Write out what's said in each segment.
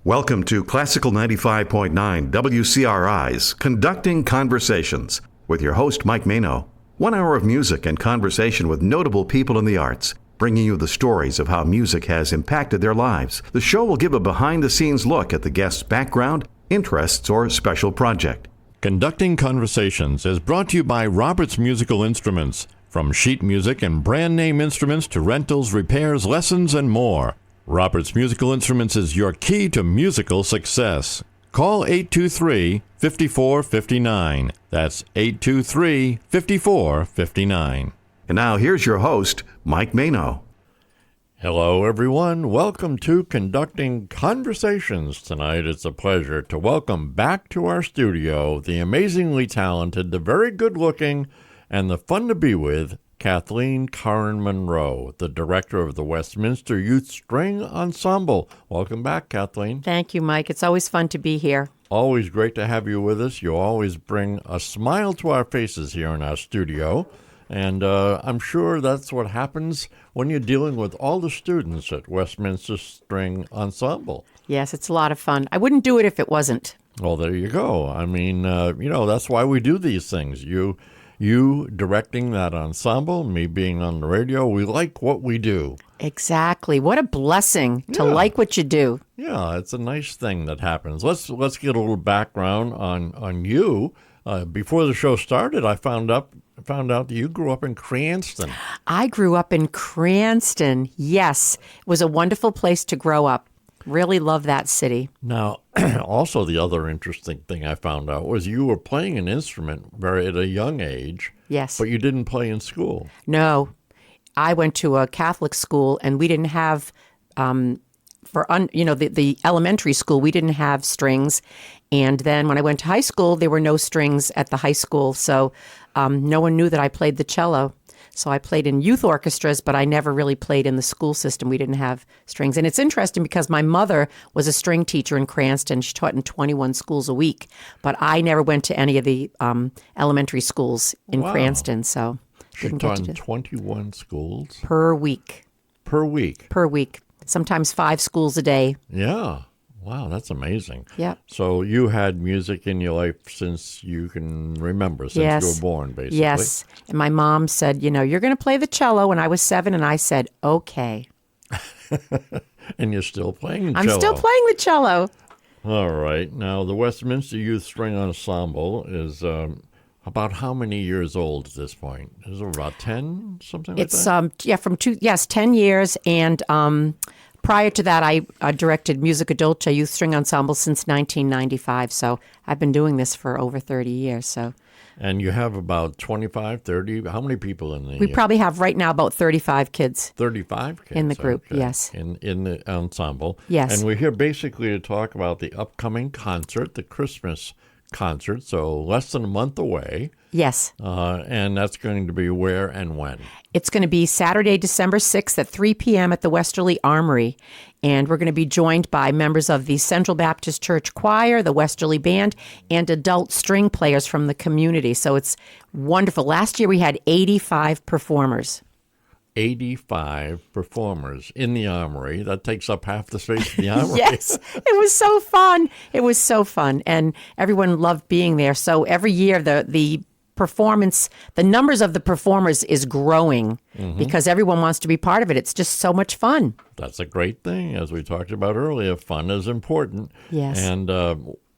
Welcome to Classical 95.9 WCRI's Conducting Conversations with your host, Mike Mano. 1 hour of music and conversation with notable people in the arts, bringing you the stories of how music has impacted their lives. The show will give a behind-the-scenes look at the guest's background, interests, or special project. Conducting Conversations is brought to you by Roberts Musical Instruments. From sheet music and brand name instruments to rentals, repairs, lessons, and more. Roberts Musical Instruments is your key to musical success. Call 823-5459. That's 823-5459. And now here's your host, Mike Mano. Hello, everyone. Welcome to Conducting Conversations. Tonight it's a pleasure to welcome back to our studio the amazingly talented, the very good-looking, and the fun to be with, Kathleen Karen Monroe, the director of the Westminster Youth String Ensemble. Welcome back, Kathleen. Thank you, Mike. It's always fun to be here. Always great to have you with us. You always bring a smile to our faces here in our studio. And I'm sure that's what happens when you're dealing with all the students at Westminster String Ensemble. Yes, it's a lot of fun. I wouldn't do it if it wasn't. Well, there you go. I mean, that's why we do these things. You directing that ensemble, me being on the radio, we like what we do. Exactly. What a blessing to like what you do. Yeah, it's a nice thing that happens. Let's get a little background on you. Before the show started, I found out that you grew up in Cranston. I grew up in Cranston. Yes. It was a wonderful place to grow up. Really love that city. Now, also the other interesting thing I found out was you were playing an instrument at a young age. Yes. But you didn't play in school. No. I went to a Catholic school, and we didn't have, the elementary school, we didn't have strings. And then when I went to high school, there were no strings at the high school. So no one knew that I played the cello. So I played in youth orchestras, but I never really played in the school system. We didn't have strings. And it's interesting because my mother was a string teacher in Cranston. She taught in 21 schools a week. But I never went to any of the elementary schools in Cranston. So she taught in 21 schools? Per week. Per week? Per week. Sometimes 5 schools a day. Yeah. Wow, that's amazing. Yeah. So you had music in your life since you can remember, since you were born, basically. Yes. And my mom said, you're going to play the cello when I was 7. And I said, okay. And you're still playing the cello. I'm still playing the cello. All right. Now, the Westminster Youth String Ensemble is about how many years old at this point? Is it about 10, something like that? It's 10 years. And prior to that, I directed Musica Dolce Youth String Ensemble since 1995. So I've been doing this for over 30 years. So. And you have about 25, 30, how many people in the... We probably have right now about 35 kids. 35 kids? In the group, okay. Yes. In the ensemble. Yes. And we're here basically to talk about the upcoming concert, the Christmas concert, so less than a month away. Yes. And that's going to be where and when? It's going to be Saturday, December 6th at 3 p.m. at the Westerly Armory. And we're going to be joined by members of the Central Baptist Church Choir, the Westerly Band, and adult string players from the community. So it's wonderful. Last year we had 85 performers. 85 performers in the Armory. That takes up half the space of the Armory. Yes, it was so fun. It was so fun. And everyone loved being there. So every year the performance, the numbers of the performers is growing because everyone wants to be part of it. It's just so much fun. That's a great thing. As we talked about earlier, fun is important. Yes. And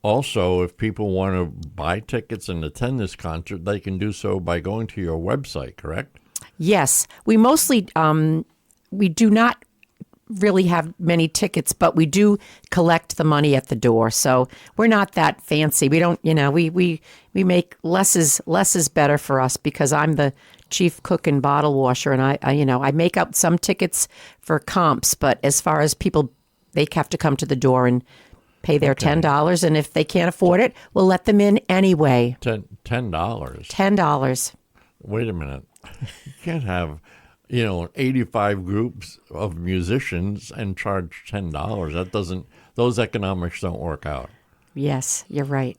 also, if people want to buy tickets and attend this concert, they can do so by going to your website, correct? Yes. We mostly, we do not really have many tickets, but we do collect the money at the door. So we're not that fancy. We don't, we make less is better for us because I'm the chief cook and bottle washer, and I make out some tickets for comps, but as far as people, they have to come to the door and pay their $10, and if they can't afford it, we'll let them in anyway. $10? $10. Wait a minute. You can't have 85 groups of musicians and charge $10. Those economics don't work out. Yes, you're right.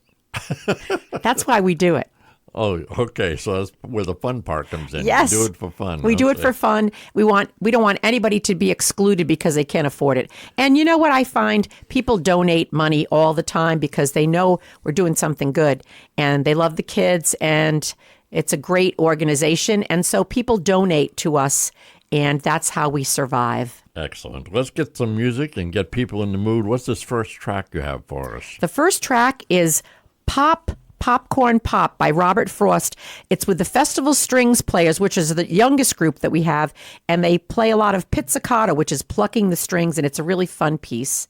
That's why we do it. Oh, okay. So that's where the fun part comes in. Yes. You do it for fun. We do it Okay. for fun. We don't want anybody to be excluded because they can't afford it. And you know what I find? People donate money all the time because they know we're doing something good and they love the kids and it's a great organization. And so people donate to us and that's how we survive. Excellent. Let's get some music and get people in the mood. What's this first track you have for us? The first track is Popcorn Pop by Robert Frost. It's with the Festival Strings Players, which is the youngest group that we have, and they play a lot of pizzicato, which is plucking the strings, and it's a really fun piece.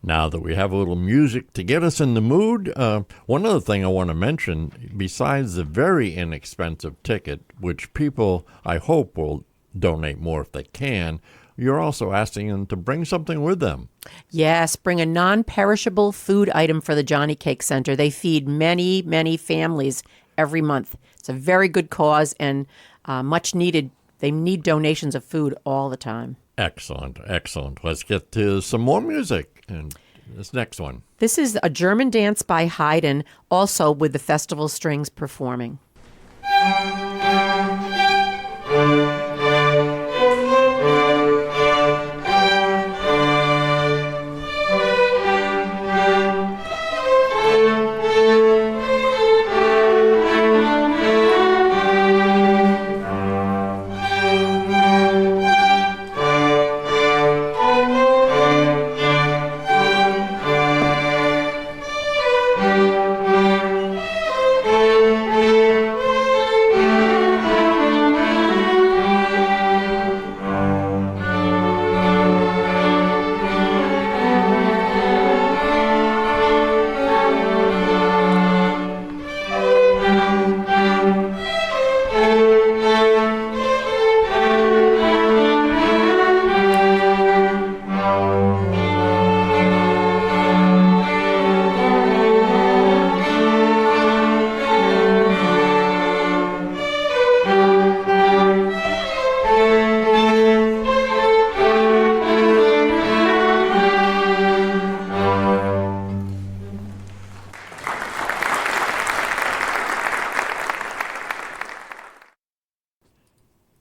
Now that we have a little music to get us in the mood, one other thing I want to mention, besides the very inexpensive ticket, which people, I hope, will donate more if they can, you're also asking them to bring something with them. Yes, bring a non-perishable food item for the Johnny Cake Center. They feed many, many families every month. It's a very good cause and much needed. They need donations of food all the time. Excellent, excellent. Let's get to some more music. And this next one. This is a German dance by Haydn, also with the Festival Strings performing.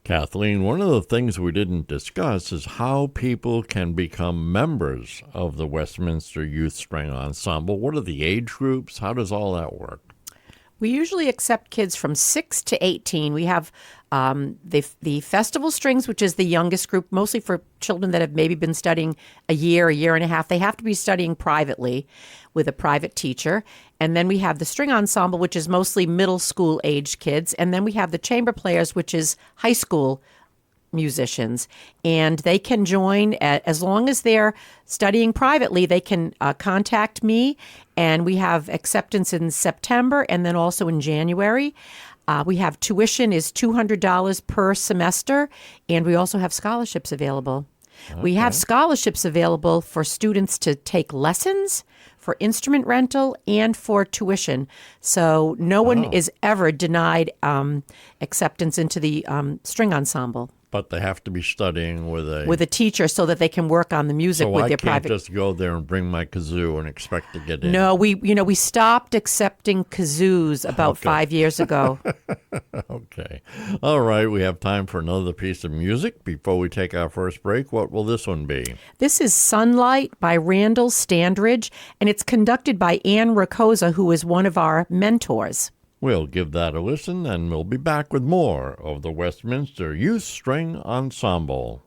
Kathleen, one of the things we didn't discuss is how people can become members of the Westminster Youth String Ensemble. What are the age groups? How does all that work? We usually accept kids from 6 to 18. We have the Festival Strings, which is the youngest group, mostly for children that have maybe been studying a year and a half. They have to be studying privately with a private teacher. And then we have the String Ensemble, which is mostly middle school aged kids. And then we have the Chamber Players, which is high school musicians, and they can join as long as they're studying privately. They can contact me, and we have acceptance in September and then also in January. We have tuition is $200 per semester, and we also have scholarships available. We have scholarships available for students to take lessons, for instrument rental, and for tuition. So no one is ever denied acceptance into the string ensemble. But they have to be studying with a teacher so that they can work on the music with their private. So I can't just go there and bring my kazoo and expect to get in. No, we stopped accepting kazoos about 5 years ago. Okay. All right, we have time for another piece of music. Before we take our first break, what will this one be? This is Sunlight by Randall Standridge, and it's conducted by Ann Rakosa, who is one of our mentors. We'll give that a listen, and we'll be back with more of the Westminster Youth String Ensemble.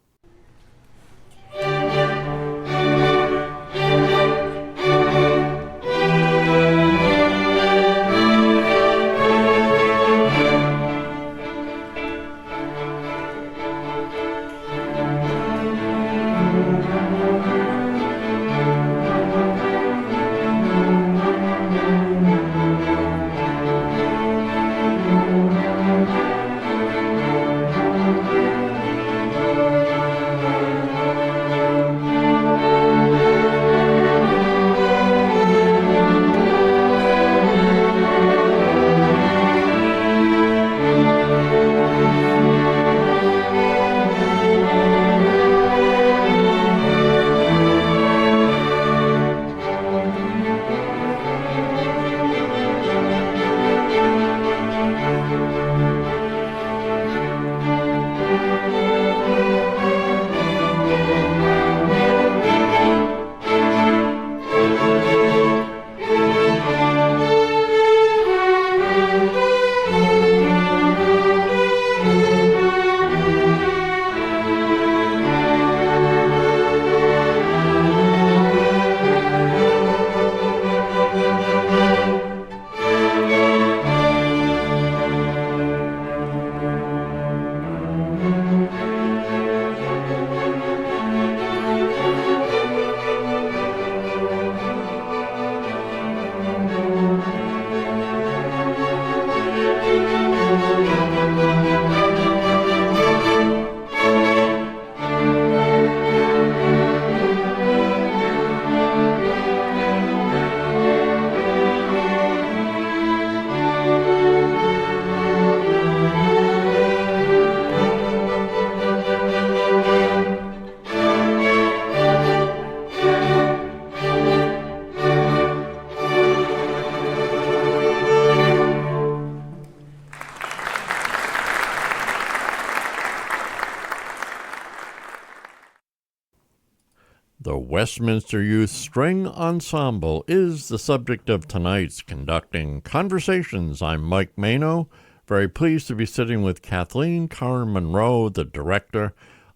The Westminster Youth String Ensemble is the subject of tonight's Conducting Conversations. I'm Mike Mano, very pleased to be sitting with Kathleen Curran Monroe, the director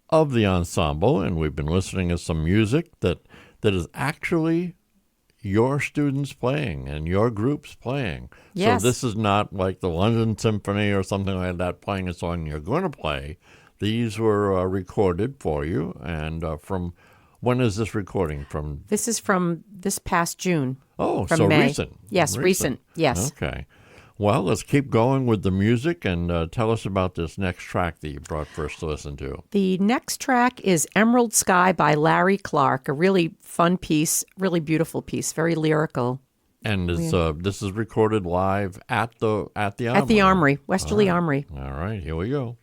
of the ensemble, and we've been listening to some music that is actually your students playing and your groups playing. Yes. So this is not like the London Symphony or something like that playing a song you're going to play. These were recorded for you, and from... When is this recording from? This is from this past June. Oh, from so May. recent. Yes, recent. Yes. Okay. Well, let's keep going with the music and tell us about this next track that you brought first to listen to. The next track is Emerald Sky by Larry Clark, a really fun piece, really beautiful piece, very lyrical. And this is recorded live at the Armory. At the Armory, Westerly Armory. All right, here we go.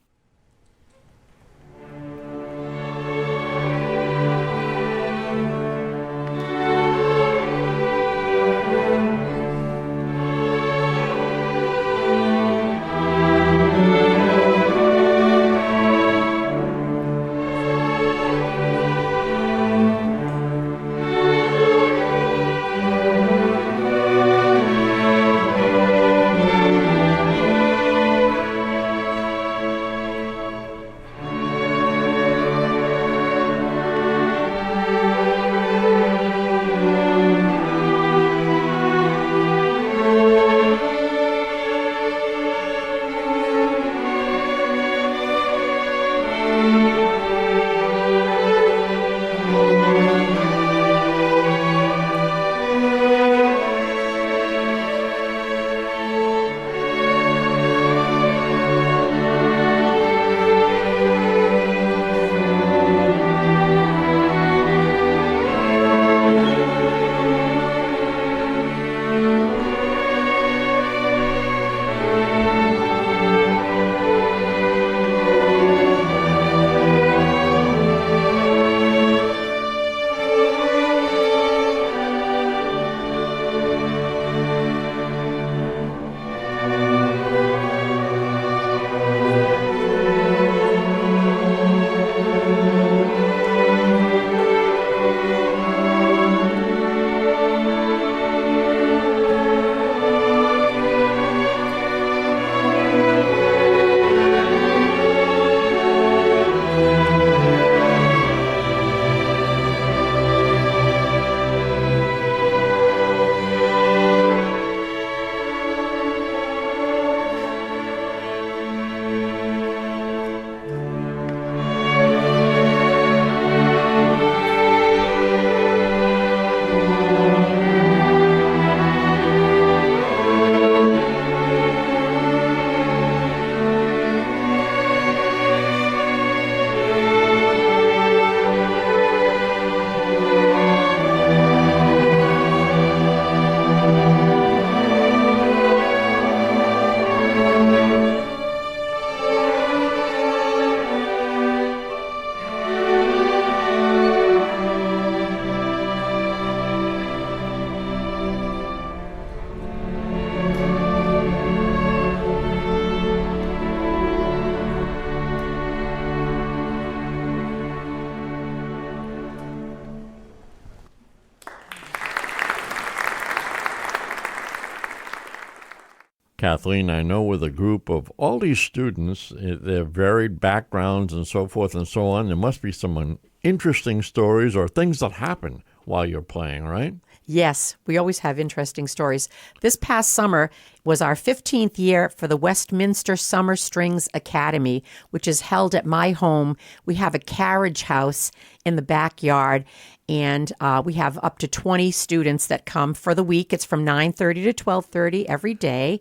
Kathleen, I know with a group of all these students, their varied backgrounds and so forth and so on, there must be some interesting stories or things that happen while you're playing, right? Yes, we always have interesting stories. This past summer was our 15th year for the Westminster Summer Strings Academy, which is held at my home. We have a carriage house in the backyard, and we have up to 20 students that come for the week. It's from 9:30 to 12:30 every day.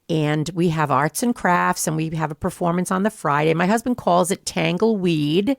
And we have arts and crafts, and we have a performance on the Friday. My husband calls it Tangleweed.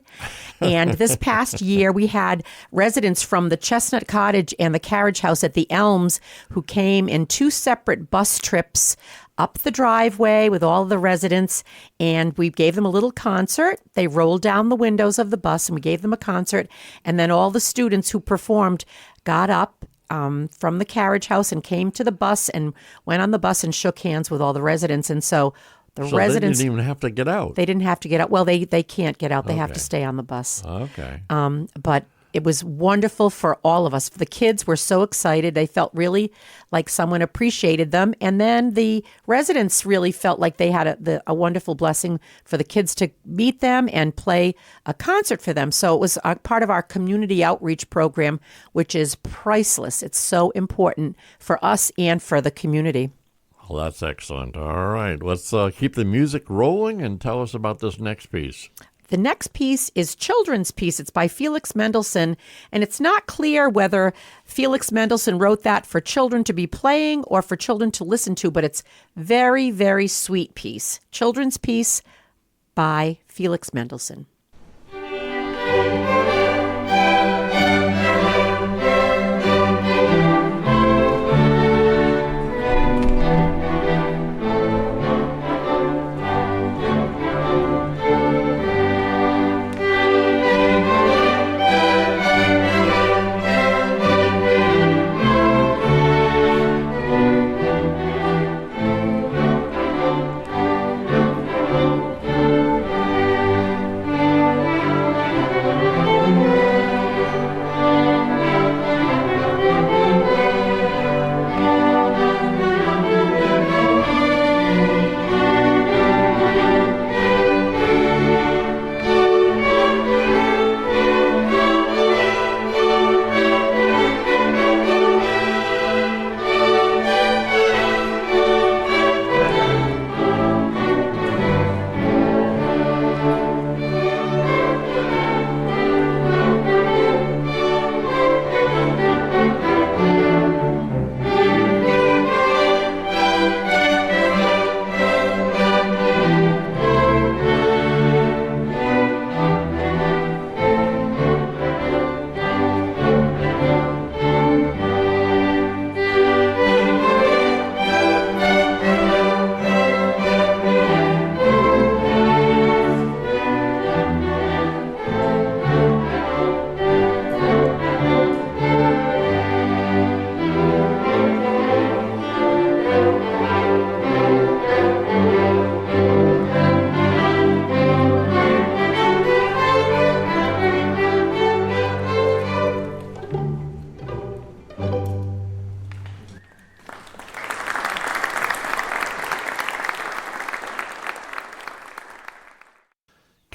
And this past year, we had residents from the Chestnut Cottage and the Carriage House at the Elms who came in 2 separate bus trips up the driveway with all the residents, and we gave them a little concert. They rolled down the windows of the bus, and we gave them a concert. And then all the students who performed got up from the carriage house and came to the bus and went on the bus and shook hands with all the residents. And so residents... they didn't even have to get out. They didn't have to get out. Well, they can't get out. They have to stay on the bus. Okay. But it was wonderful for all of us. The kids were so excited. They felt really like someone appreciated them. And then the residents really felt like they had a wonderful blessing for the kids to meet them and play a concert for them. So it was a part of our community outreach program, which is priceless. It's so important for us and for the community. Well, that's excellent. All right. Let's keep the music rolling and tell us about this next piece. The next piece is children's piece. It's by Felix Mendelssohn, and it's not clear whether Felix Mendelssohn wrote that for children to be playing or for children to listen to, but it's very, very sweet piece. Children's piece by Felix Mendelssohn.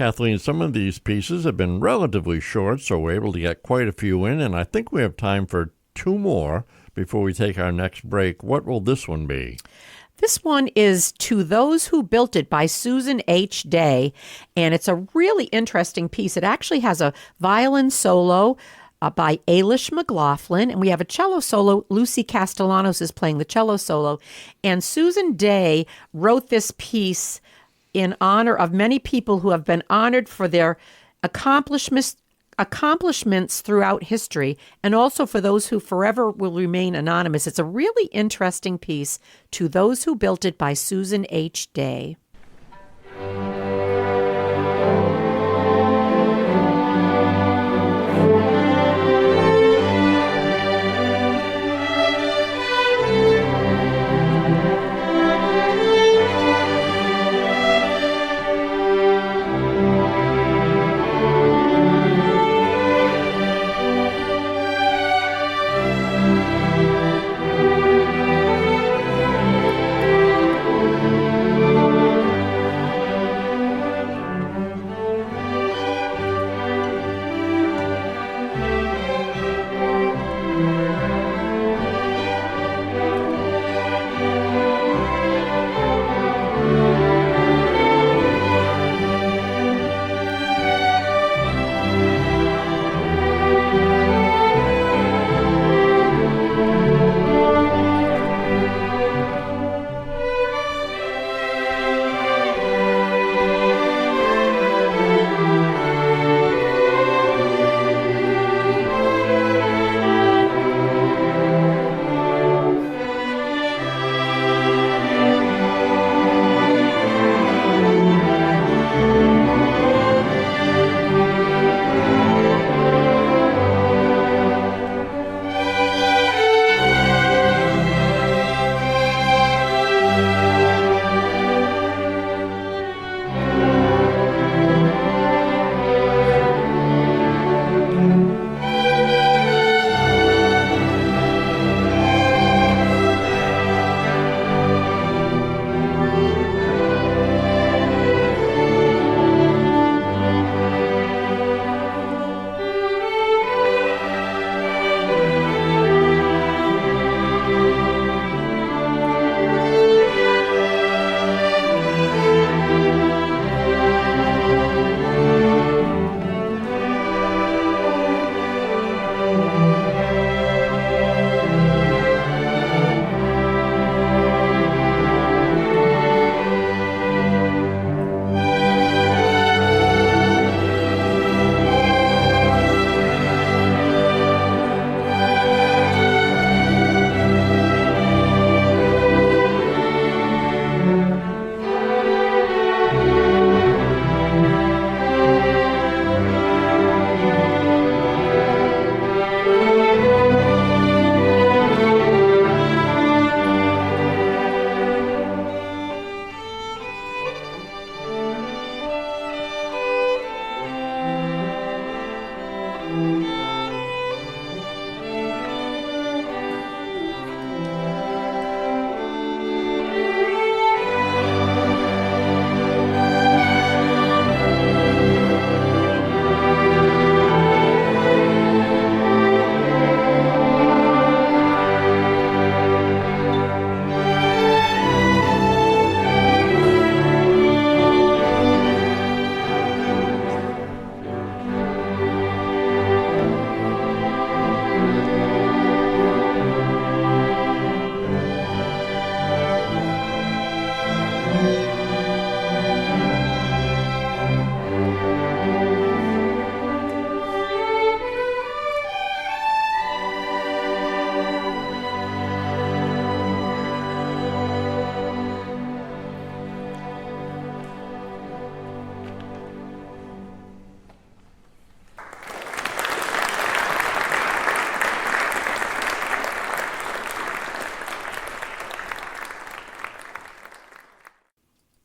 Kathleen, some of these pieces have been relatively short, so we're able to get quite a few in, and I think we have time for two more before we take our next break. What will this one be? This one is To Those Who Built It by Susan H. Day, and it's a really interesting piece. It actually has a violin solo by Ailish McLaughlin, and we have a cello solo. Lucy Castellanos is playing the cello solo, and Susan Day wrote this piece in honor of many people who have been honored for their accomplishments throughout history, and also for those who forever will remain anonymous. It's a really interesting piece, To Those Who Built It by Susan H. Day.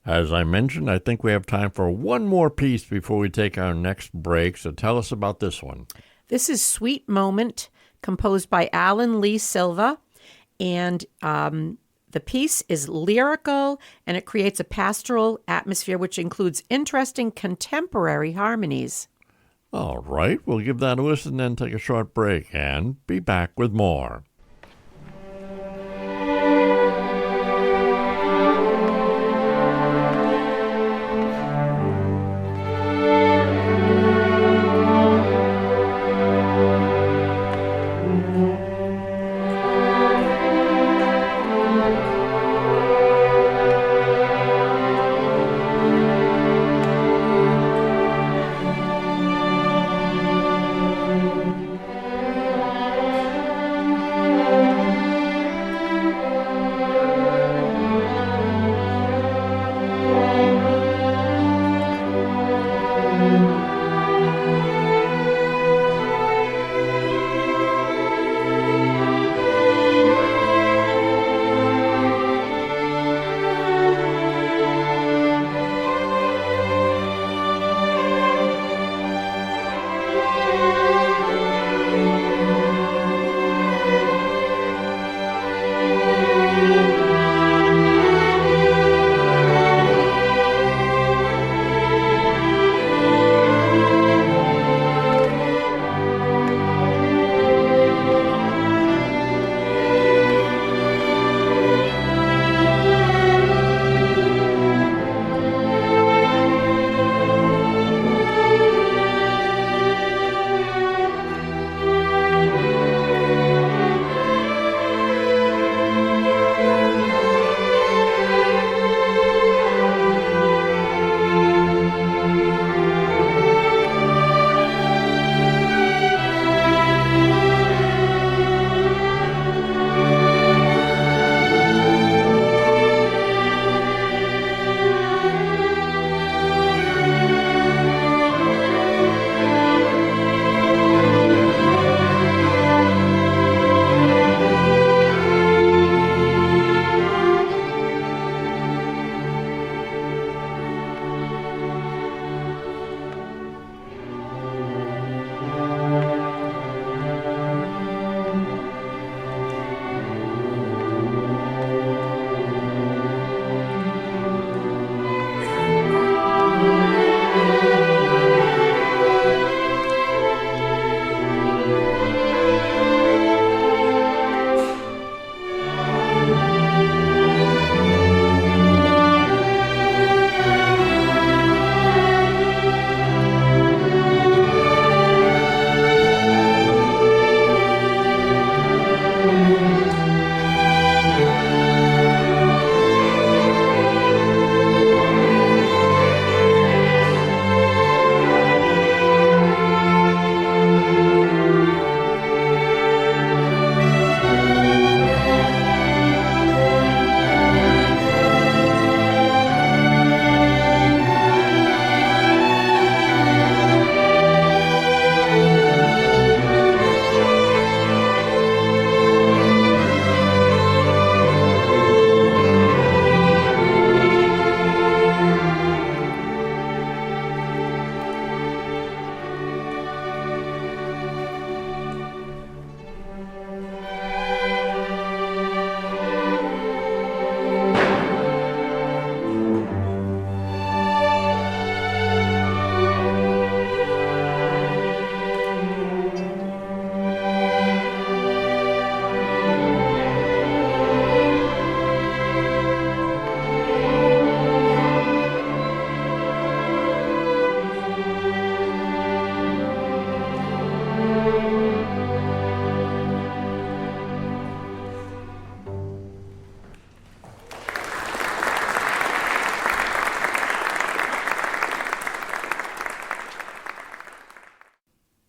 As I mentioned, I think we have time for one more piece before we take our next break, so tell us about this one. This is Sweet Moment, composed by Alan Lee Silva, and the The piece is lyrical, and it creates a pastoral atmosphere, which includes interesting contemporary harmonies. All right, we'll give that a listen, then take a short break and be back with more.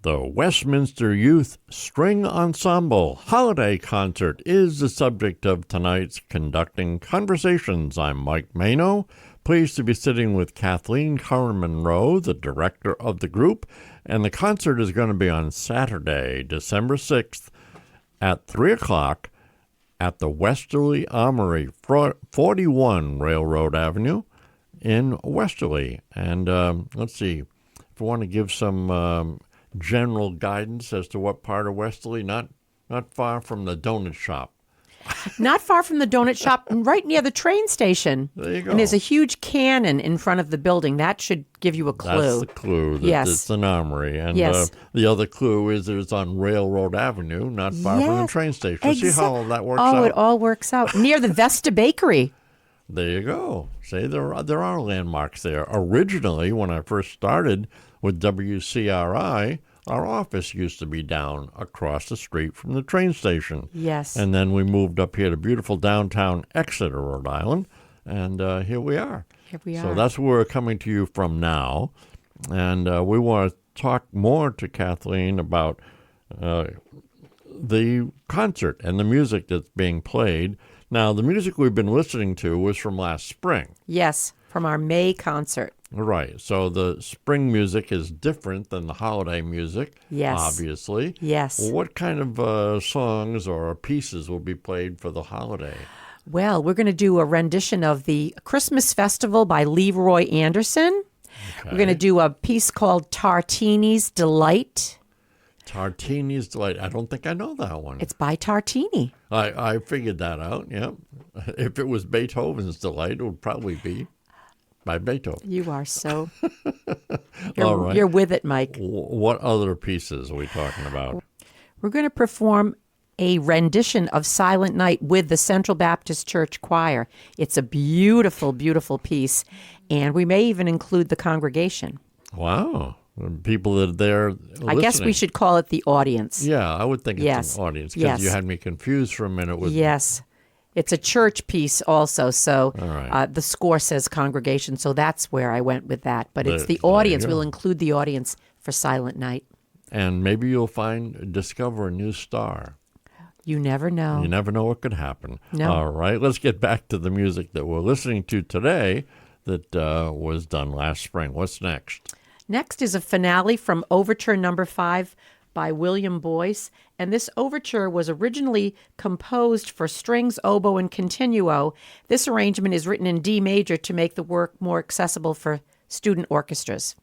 The Westminster Youth String Ensemble Holiday Concert is the subject of tonight's Conducting Conversations. I'm Mike Mano, pleased to be sitting with Kathleen Curran Monroe, the director of the group, and the concert is going to be on Saturday, December 6th at 3 o'clock at the Westerly Armory, 41 Railroad Avenue in Westerly. And let's see, if we want to give some general guidance as to what part of Westerly, not far from the donut shop. Not far from the donut shop, right near the train station. There you go. And there's a huge cannon in front of the building. That should give you a clue. That's the clue. That Yes. It's an armory. And Yes. the other clue is it's on Railroad Avenue, not far from the Yes. train station. See how that works Oh, out? it all works out. Near the Vesta Bakery. There you go. See, there are landmarks there. Originally, when I first started with WCRI, our office used to be down across the street from the train station. Yes. And then we moved up here to beautiful downtown Exeter, Rhode Island, and here we are. Here we So are. that's where we're coming to you from now. And we want to talk more to Kathleen about the concert and the music that's being played. Now, the music we've been listening to was from last spring. Yes, from our May concert. Right. So the spring music is different than the holiday music, Yes. obviously. Yes. Well, what kind of songs or pieces will be played for the holiday? Well, we're going to do a rendition of the Christmas Festival by Leroy Anderson. Okay. We're going to do a piece called Tartini's Delight. Tartini's Delight. I don't think I know that one. It's by Tartini. I figured that out, yeah. If it was Beethoven's Delight, it would probably be by Beethoven. You are so... All right. You're with it, Mike. What other pieces are we talking about? We're going to perform a rendition of Silent Night with the Central Baptist Church Choir. It's a beautiful, beautiful piece, and we may even include the congregation. Wow. People that are there listening. I guess we should call it the audience. Yeah, I would think it's Yes. an audience because Yes. you had me confused for a minute with Yes. It's a church piece also, so All right. the score says congregation, so that's where I went with that. But it's the There you audience. go. We'll include the audience for Silent Night. And maybe you'll discover a new star. You never know. You never know what could happen. No. All right, let's get back to the music that we're listening to today that was done last spring. What's next? Next is a finale from Overture Number 5 by William Boyce. And this overture was originally composed for strings, oboe, and continuo. This arrangement is written in D major to make the work more accessible for student orchestras.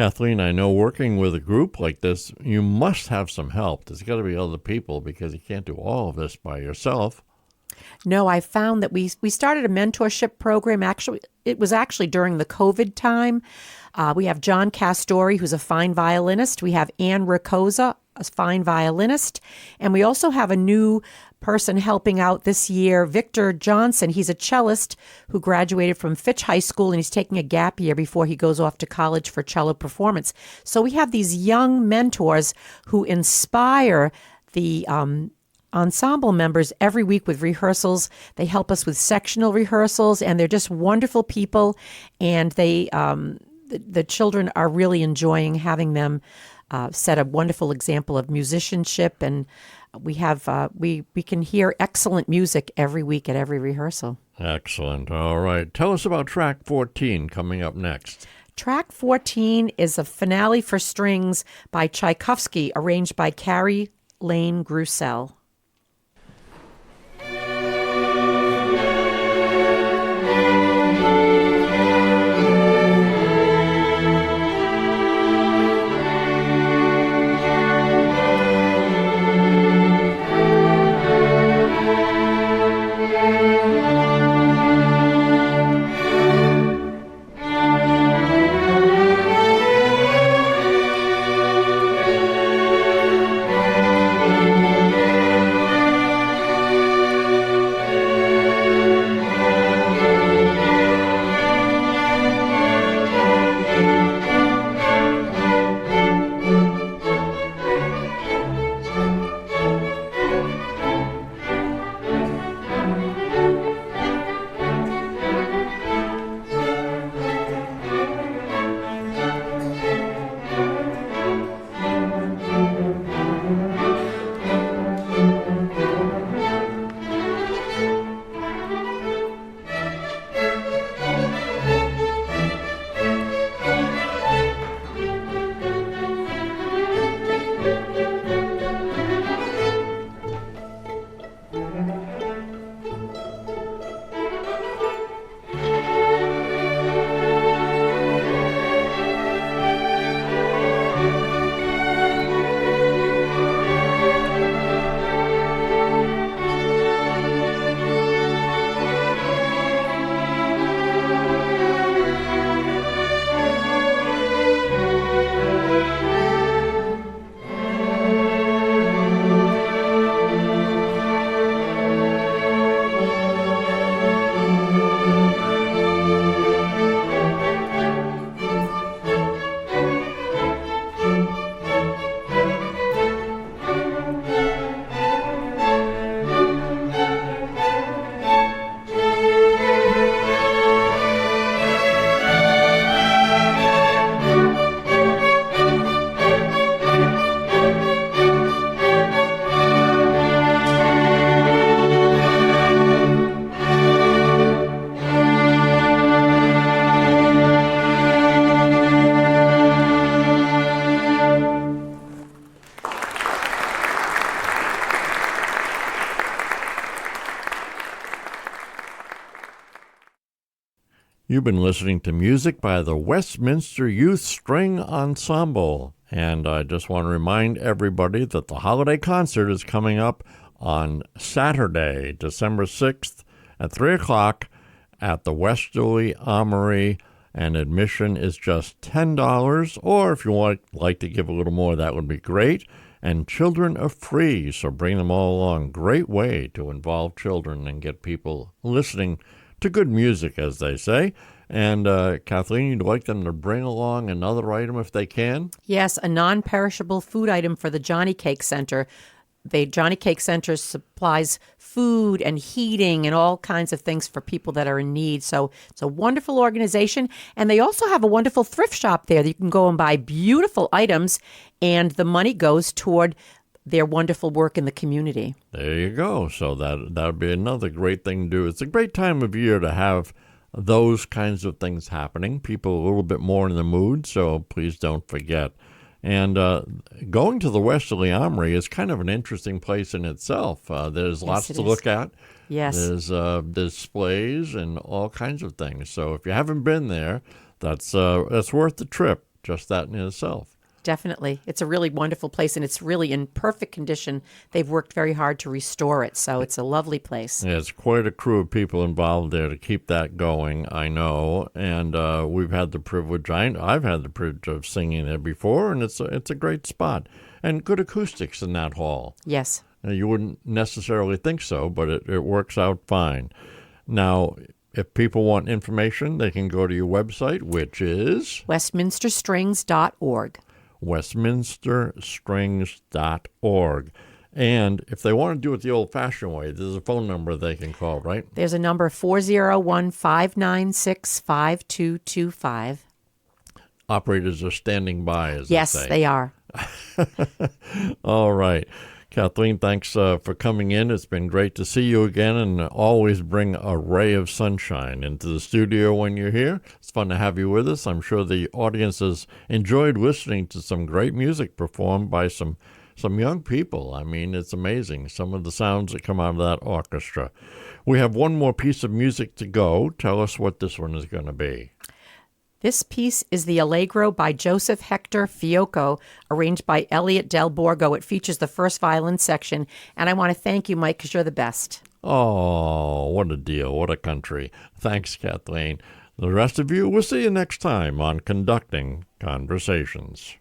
Kathleen, I know working with a group like this, you must have some help. There's got to be other people because you can't do all of this by yourself. No, I found that we started a mentorship program. Actually, it was actually during the COVID time. We have John Castori, who's a fine violinist. We have Ann Ricosa, a fine violinist. And we also have a new person helping out this year, Victor Johnson. He's a cellist who graduated from Fitch High School, and he's taking a gap year before he goes off to college for cello performance. So we have these young mentors who inspire the ensemble members every week with rehearsals. They help us with sectional rehearsals, and they're just wonderful people. And they, the children are really enjoying having them set a wonderful example of musicianship. And we have we can hear excellent music every week at every rehearsal. Excellent. All right. Tell us about track 14 coming up next. Track 14 is a finale for strings by Tchaikovsky, arranged by Carrie Lane Grussell. You've been listening to music by the Westminster Youth String Ensemble. And I just want to remind everybody that the holiday concert is coming up on Saturday, December 6th at 3 o'clock at the Westerly Armory. And admission is just $10. Or if you would like to give a little more, that would be great. And children are free, so bring them all along. Great way to involve children and get people listening to good music, as they say. And Kathleen, you'd like them to bring along another item if they can? Yes, a non-perishable food item for the Johnny Cake Center. The Johnny Cake Center supplies food and heating and all kinds of things for people that are in need. So it's a wonderful organization. And they also have a wonderful thrift shop there that you can go and buy beautiful items, and the money goes toward their wonderful work in the community. There you go. So that would be another great thing to do. It's a great time of year to have those kinds of things happening. People a little bit more in the mood, so please don't forget. And going to the Westerly Armory is kind of an interesting place in itself. There's lots to look at. Yes. There's displays and all kinds of things. So if you haven't been there, that's worth the trip. just that in itself. Definitely. It's a really wonderful place, and it's really in perfect condition. They've worked very hard to restore it, so it's a lovely place. Yeah, it's quite a crew of people involved there to keep that going, I know. And we've had the privilege, I've had the privilege of singing there before, and it's a great spot. And good acoustics in that hall. Yes. Now, you wouldn't necessarily think so, but it works out fine. Now, if people want information, they can go to your website, which is westminsterstrings.org. westminsterstrings.org. And if they want to do it the old-fashioned way, there's a phone number they can call, right? There's a number, 401-596-5225. Operators are standing by, as Yes, they say. they are. All right. Kathleen, thanks for coming in. It's been great to see you again, and always bring a ray of sunshine into the studio when you're here. It's fun to have you with us. I'm sure the audience has enjoyed listening to some great music performed by some young people. I mean, it's amazing, some of the sounds that come out of that orchestra. We have one more piece of music to go. Tell us what this one is going to be. This piece is the Allegro by Joseph Hector Fiocco, arranged by Elliot Del Borgo. It features the first violin section, and I want to thank you, Mike, because you're the best. Oh, what a deal. What a country. Thanks, Kathleen. The rest of you, we'll see you next time on Conducting Conversations.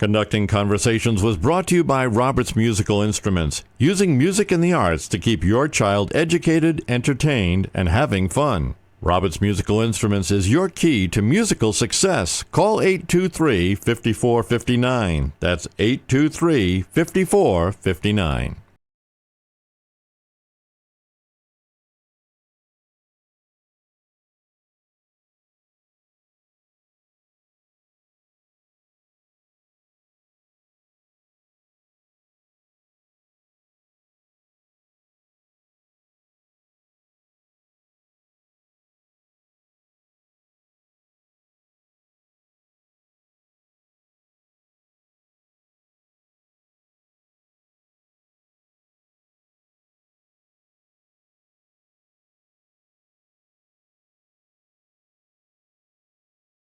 Conducting Conversations was brought to you by Roberts Musical Instruments, using music in the arts to keep your child educated, entertained, and having fun. Roberts Musical Instruments is your key to musical success. Call 823-5459. That's 823-5459.